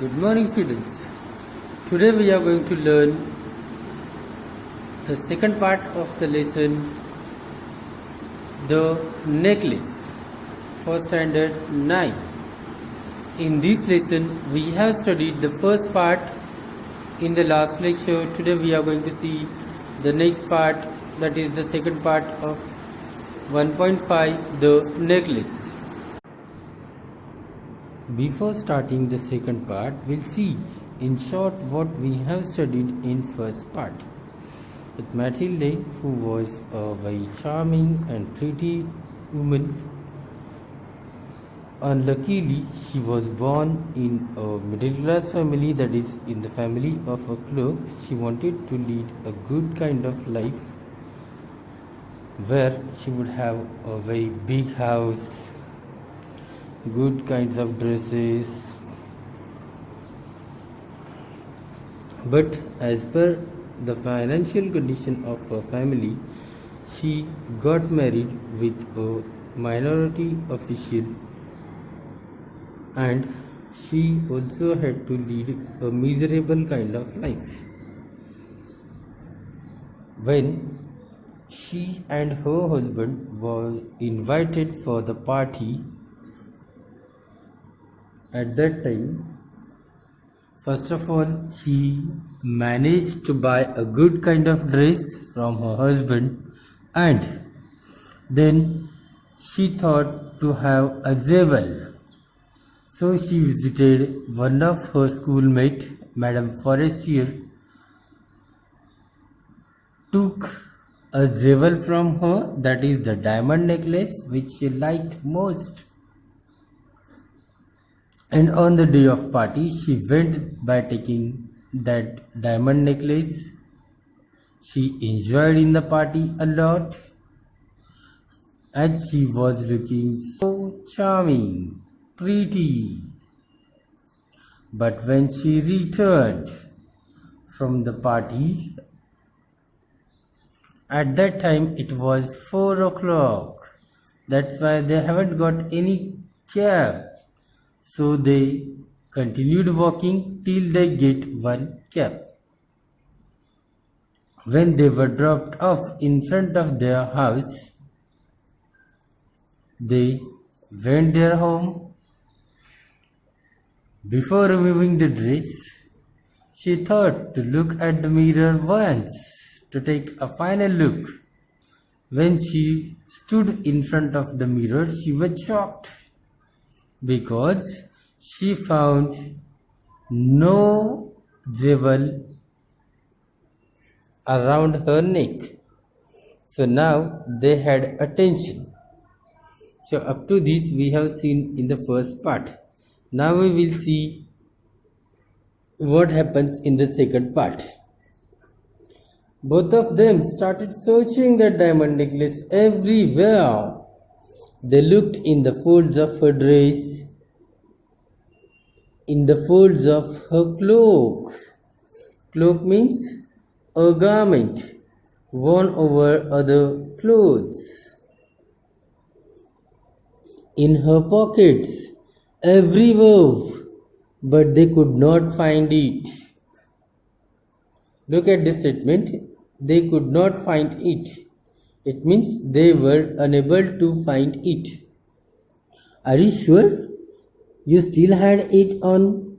Good morning, students. Today we are going to learn the second part of the lesson, the necklace, for standard 9. In this lesson, we have studied the first part in the last lecture. Today we are going to see the next part, that is the second part of 1.5, the necklace. Before starting the second part, we'll see in short what we have studied in first part. With Matilde, who was a very charming and pretty woman, unluckily she was born in a middle class family, that is in the family of a clerk. She wanted to lead a good kind of life where she would have a very big house, good kinds of dresses, but as per the financial condition of her family, she got married with a minority official, and she also had to lead a miserable kind of life. When she and her husband were invited for the party, at that time, first of all, she managed to buy a good kind of dress from her husband, and then she thought to have a jewel. So she visited one of her schoolmate, Madame Forestier, took a jewel from her, that is the diamond necklace which she liked most. And on the day of party, she went by taking that diamond necklace. She enjoyed in the party a lot, as she was looking so charming, pretty. But when she returned from the party, at that time it was 4 o'clock. That's why they haven't got any cab. So they continued walking till they get one cab. When they were dropped off in front of their house, they went their home. Before removing the dress, she thought to look at the mirror once to take a final look. When she stood in front of the mirror, she was shocked, because she found no jewel around her neck. So now they had attention. So up to this we have seen in the first part. Now we will see what happens in the second part. Both of them started searching the diamond necklace everywhere. They looked in the folds of her dress, in the folds of her cloak. Cloak means a garment worn over other clothes. In her pockets, everywhere, but they could not find it. Look at this statement. They could not find it. It means they were unable to find it. Are you sure you still had it on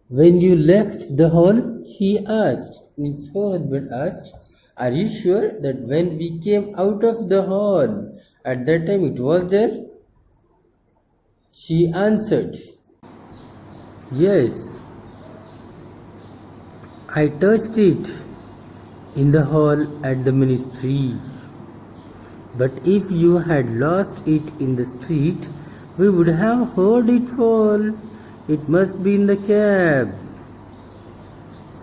when you left the hall? She asked. Means her husband asked, are you sure that when we came out of the hall, at that time it was there? She answered, yes, I touched it in the hall at the ministry. But if you had lost it in the street, we would have heard it fall. It must be in the cab.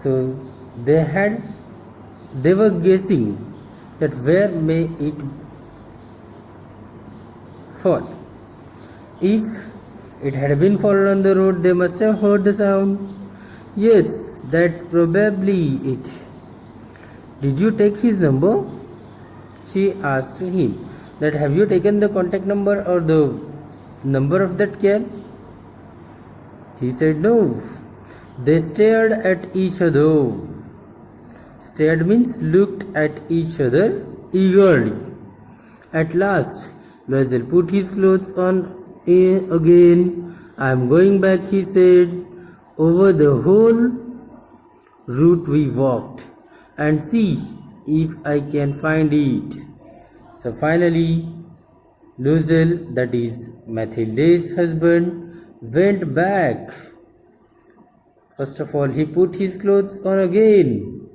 So they were guessing that where may it fall. If it had been fallen on the road, they must have heard the sound. Yes, that's probably it. Did you take his number? She asked him that have you taken the contact number or the number of that cab? He said no. They stared at each other. Stared means looked at each other eagerly. At last, Loisel put his clothes on again. I am going back, he said. Over the whole route we walked and see if I can find it. So finally, Loisel, that is Mathilde's husband, went back. First of all, he put his clothes on again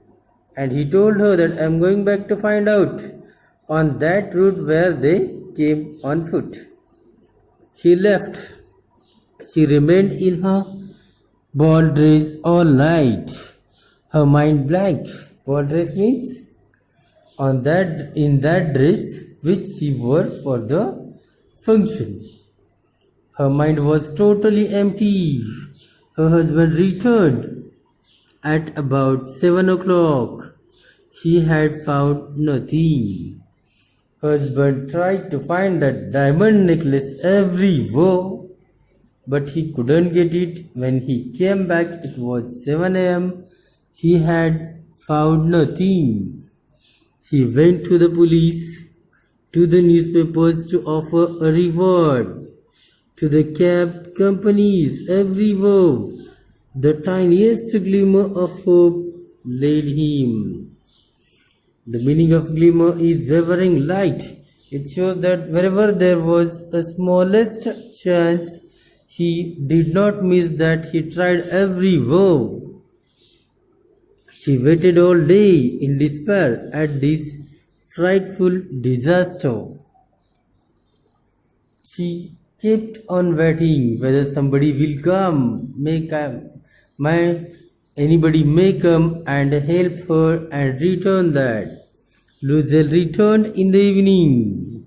and he told her that I am going back to find out on that route where they came on foot. He left. She remained in her ball dress all night, her mind blank. Ball dress means in that dress which she wore for the function. Her mind was totally empty. Her husband returned at about 7 o'clock. He had found nothing. Husband tried to find that diamond necklace everywhere, but he couldn't get it. When he came back, it was 7 a.m. He had found nothing. He went to the police, to the newspapers to offer a reward, to the cab companies everywhere. The tiniest glimmer of hope led him. The meaning of glimmer is wavering light. It shows that wherever there was a smallest chance, he did not miss that. He tried everywhere. She waited all day in despair at this frightful disaster. She kept on waiting whether somebody will come, anybody may come and help her and return that. Loisel returned in the evening.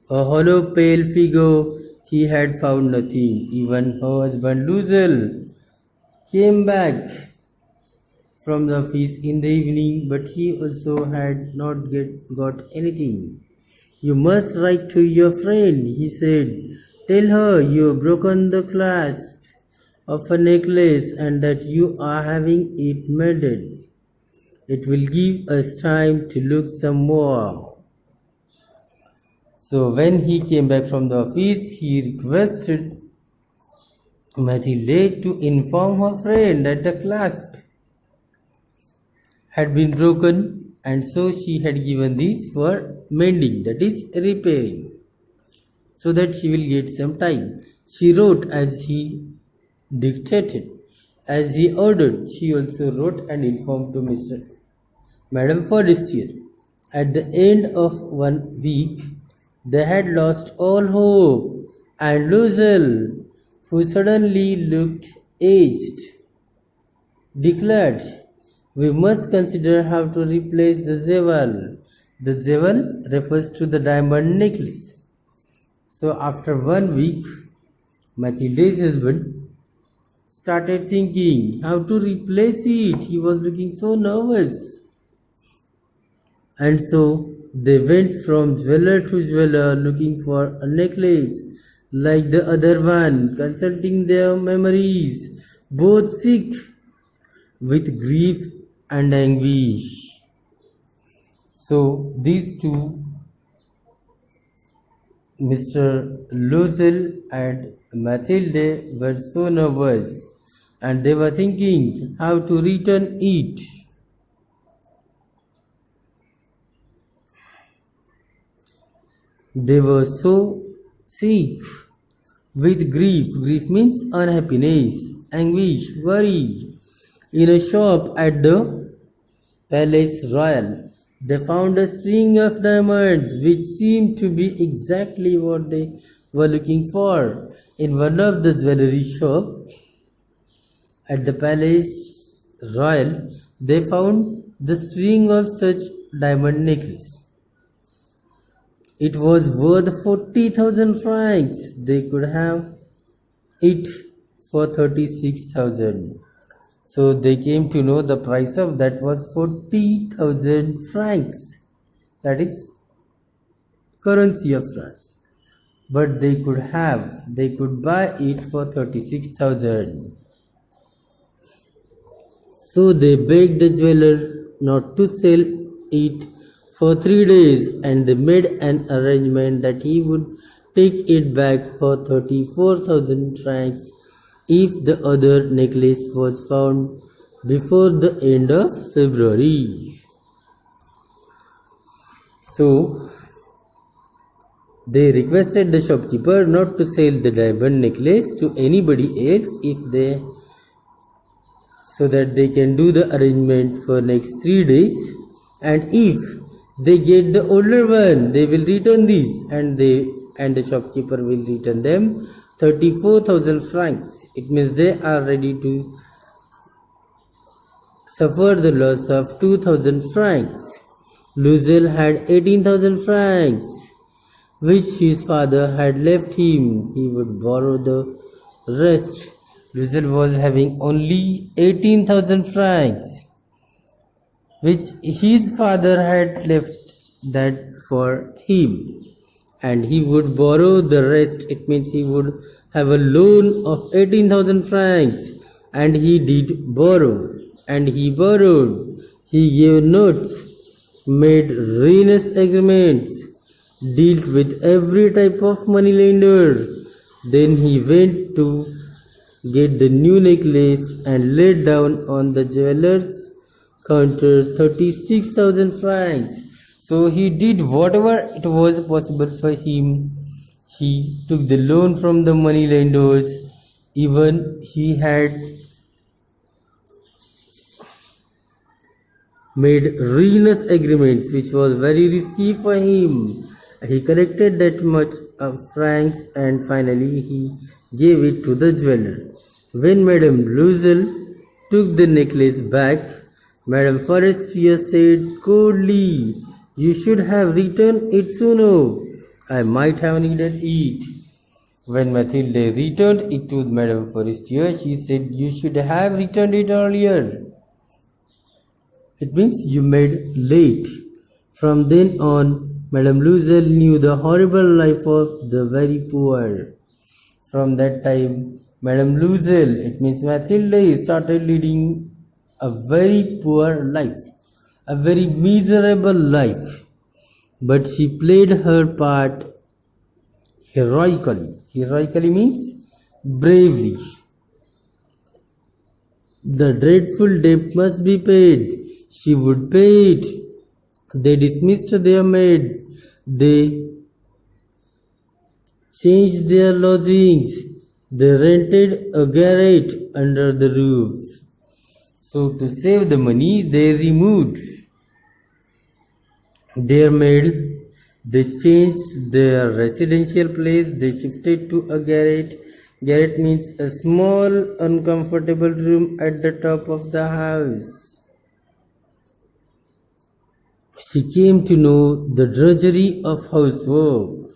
A hollow pale figure. He had found nothing. Even her husband Loisel came back from the office in the evening, but he also had not got anything. You must write to your friend, he said. Tell her you have broken the clasp of a necklace and that you are having it mended. It will give us time to look some more. So when he came back from the office, he requested Mathilde to inform her friend that the clasp had been broken, and so she had given this for mending, that is repairing, so that she will get some time. She wrote as he dictated, as he ordered. She also wrote and informed to Madame Forestier. At the end of 1 week, they had lost all hope, and Loisel, who suddenly looked aged, declared, we must consider how to replace the zeval. The zeval refers to the diamond necklace. So after 1 week, Mathilde's husband started thinking how to replace it. He was looking so nervous. And so they went from jeweler to jeweler looking for a necklace like the other one, consulting their memories, both sick with grief and anguish. So these two, Mr. Loisel and Mathilde, were so nervous and they were thinking how to return it. They were so sick with grief. Grief means unhappiness, anguish, worry. In a shop at the Palace Royal, they found a string of diamonds which seemed to be exactly what they were looking for. In one of the jewelry shops at the Palace Royal, they found the string of such diamond necklace. It was worth 40,000 francs. They could have it for 36,000. So they came to know the price of that was 40,000 francs. That is currency of France. but they could buy it for 36,000. So they begged the jeweler not to sell it for 3 days, and they made an arrangement that he would take it back for 34,000 francs if the other necklace was found before the end of February. So they requested the shopkeeper not to sell the diamond necklace to anybody else so that they can do the arrangement for next 3 days, and if they get the older one they will return this, and the shopkeeper will return them 34,000 francs. It means they are ready to suffer the loss of 2,000 francs. Luzel had 18,000 francs which his father had left him. He would borrow the rest. Luzel was having only 18,000 francs which his father had left that for him, and he would borrow the rest. It means he would have a loan of 18,000 francs, and he did borrow, and he borrowed. He gave notes, made ruinous agreements, dealt with every type of moneylender. Then he went to get the new necklace and laid down on the jeweler's counter 36,000 francs. So he did whatever it was possible for him. He took the loan from the moneylenders. Even he had made ruinous agreements which was very risky for him. He collected that much of francs, and finally he gave it to the jeweler. When Madame Luzel took the necklace back, Madame Forestier said coldly, "You should have returned it sooner. I might have needed it." When Mathilde returned it to Madame Forestier, she said, "You should have returned it earlier." It means you made late. From then on, Madame Luzel knew the horrible life of the very poor. From that time, Madame Luzel, it means Mathilde, started leading a very poor life, a very miserable life. But she played her part heroically. Heroically means bravely. The dreadful debt must be paid. She would pay it. They dismissed their maid. They changed their lodgings. They rented a garret under the roof. So to save the money, they removed their maid. They changed their residential place. They shifted to a garret. Garret means a small, uncomfortable room at the top of the house. She came to know the drudgery of housework.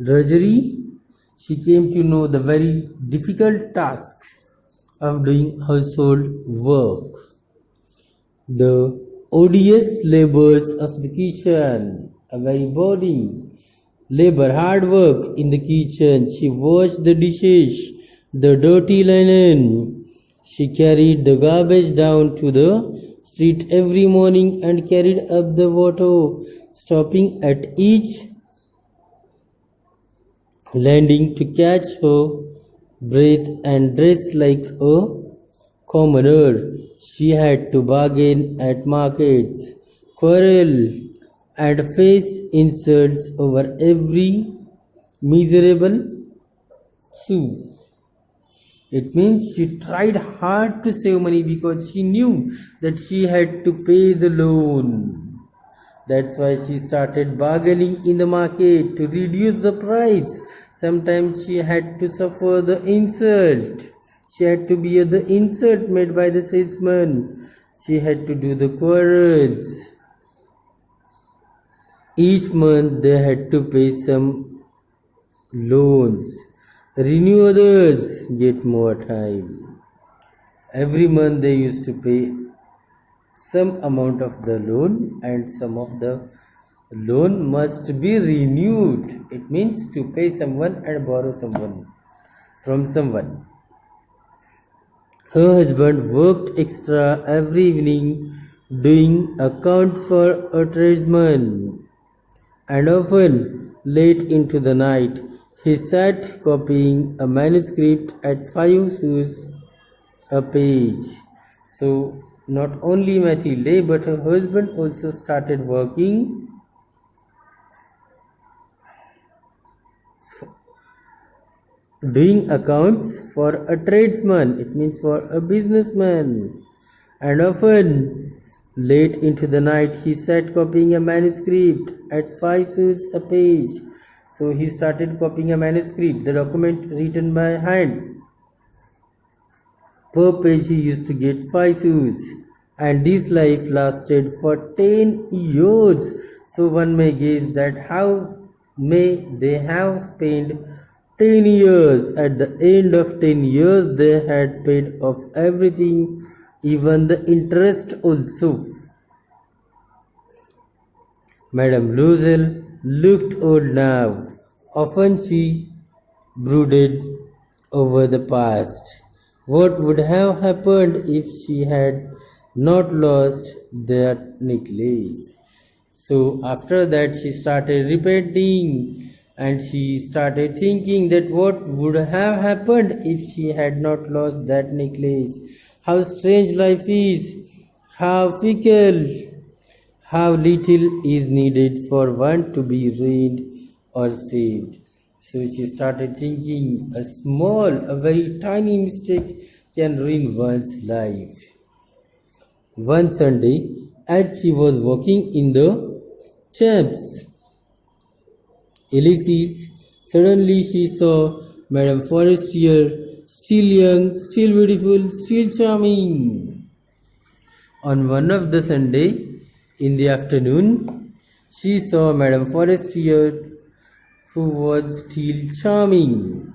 Drudgery, she came to know the very difficult task of doing household work. The odious labors of the kitchen, a very boring labor, hard work in the kitchen. She washed the dishes, the dirty linen. She carried the garbage down to the street every morning and carried up the water, stopping at each landing to catch her breath and dressed like a commoner. She had to bargain at markets, quarrel, and face insults over every miserable sou. It means she tried hard to save money because she knew that she had to pay the loan. That's why she started bargaining in the market to reduce the price. Sometimes she had to suffer the insult. She had to bear the insult made by the salesman. She had to do the quarrels. Each month they had to pay some loans, renew others, get more time. Every month they used to pay some amount of the loan and some of the Loan must be renewed. It means to pay someone and borrow someone from someone. Her husband worked extra every evening doing accounts for a tradesman, and often late into the night he sat copying a manuscript at 5 sous a page. So not only Mathilde but her husband also started working doing accounts for a tradesman, it means for a businessman, and often late into the night he sat copying a manuscript at 5 sous a page. So he started copying a manuscript, the document written by hand. Per page he used to get 5 sous, and this life lasted for 10 years. So one may guess that how may they have spent 10 years. At the end of 10 years they had paid off everything, even the interest also. Madame Loisel looked old now. Often she brooded over the past. What would have happened if she had not lost that necklace? So after that she started repenting, and she started thinking that what would have happened if she had not lost that necklace. How strange life is, how fickle, how little is needed for one to be ruined or saved. So she started thinking a very tiny mistake can ruin one's life. One Sunday, as she was walking in the Champs Elysees, suddenly she saw Madame Forestier, still young, still beautiful, still charming. On one of the Sunday, in the afternoon, she saw Madame Forestier, who was still charming,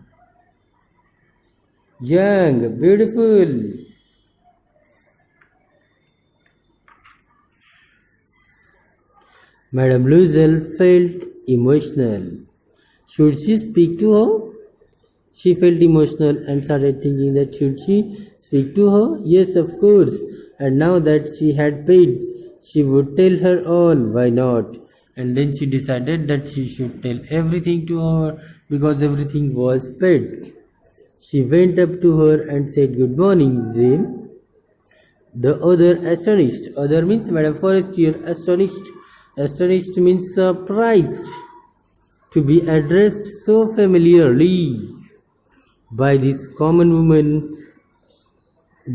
young, beautiful. Madame Loisel felt emotional. Should she speak to her? She felt emotional and started thinking that should she speak to her? Yes, of course. And now that she had paid, she would tell her all. Why not? And then she decided that she should tell everything to her because everything was paid. She went up to her and said, "Good morning, Jane." The other astonished. Other means Madame Forestier astonished. Astonished means surprised to be addressed so familiarly by this common woman,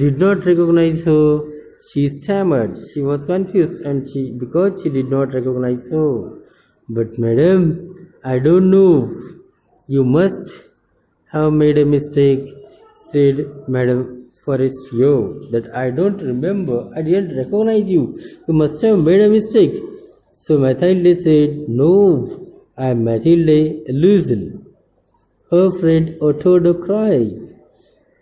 did not recognize her. She stammered. She was confused, and because she did not recognize her. But madam, I don't know. You must have made a mistake, said Madame Forestier. That I don't remember. I didn't recognize you. You must have made a mistake. So Mathilde said, "No, I am Mathilde Loisel." Her friend uttered a cry.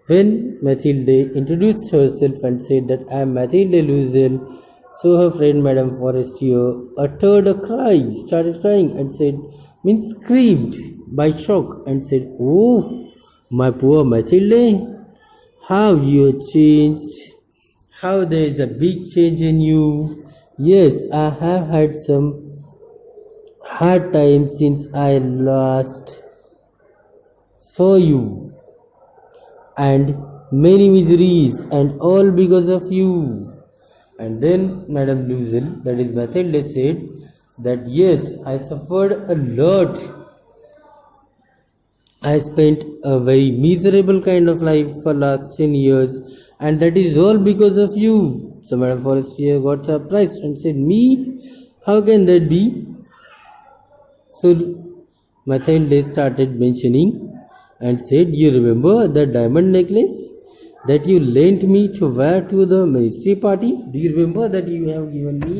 When Mathilde introduced herself and said that I am Mathilde Loisel, so her friend Madame Forestier uttered a cry, started crying and said, means screamed by shock and said, "Oh, my poor Mathilde, how you have changed, how there is a big change in you. Yes, I have had some hard times since I last saw you, and many miseries, and all because of you." And then Madame Loisel, that is Mathilde, said that yes, I suffered a lot. I spent a very miserable kind of life for last 10 years, and that is all because of you. So Madame Forestier got surprised and said, "Me? How can that be?" So Mathilde started mentioning and said, "You remember the diamond necklace that you lent me to wear to the ministry party? Do you remember that you have given me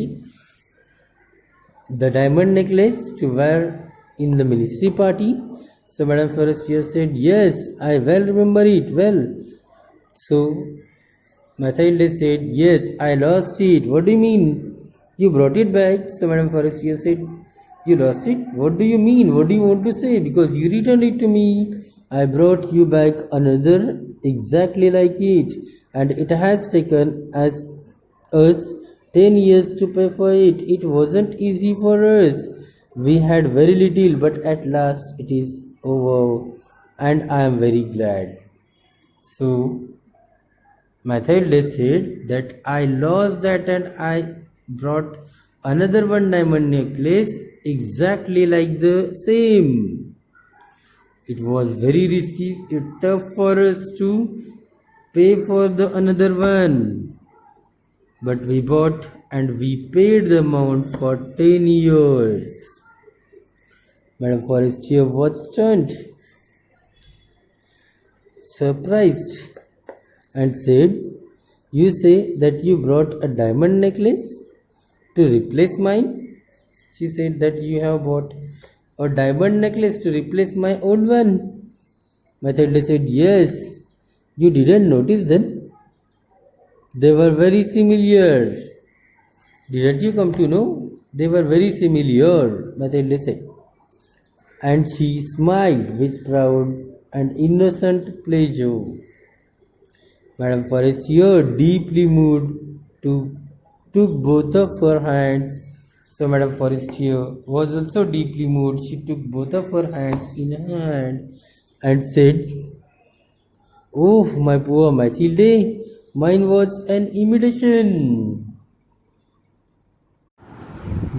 the diamond necklace to wear in the ministry party?" So Madame Forestier said, "Yes, I well remember it well." So Mathilde said, "Yes, I lost it." "What do you mean? You brought it back?" So Madame Forestier said, You lost it? What do you mean? What do you want to say? Because you returned it to me. I brought you back another exactly like it, and it has taken us 10 years to pay for it. It wasn't easy for us. We had very little, but at last it is over, and I am very glad. So, Mathilde said that I lost that and I brought another one diamond necklace exactly like the same. It was very risky, tough for us to pay for the another one. But we bought and we paid the amount for 10 years. Madam Forestier was stunned, surprised, and said, "You say that you brought a diamond necklace to replace mine?" She said that you have bought a diamond necklace to replace my old one. Mathilde said, "Yes. You didn't notice them? They were very similar. Didn't you come to know? They were very similar," Mathilde said. And she smiled with proud and innocent pleasure. Madame Forestier, deeply moved, took both of her hands. So Madame Forestier was also deeply moved. She took both of her hands in her hand and said, "Oh, my poor Mathilde, mine was an imitation."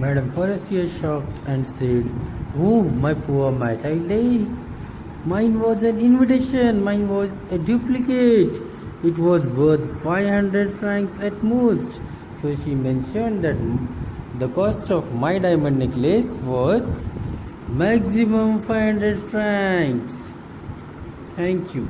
Madame Forestier shocked and said, "Oh, my poor Mathilde, mine was an invitation, mine was a duplicate. It was worth 500 francs at most." So she mentioned that the cost of my diamond necklace was maximum 500 francs. Thank you.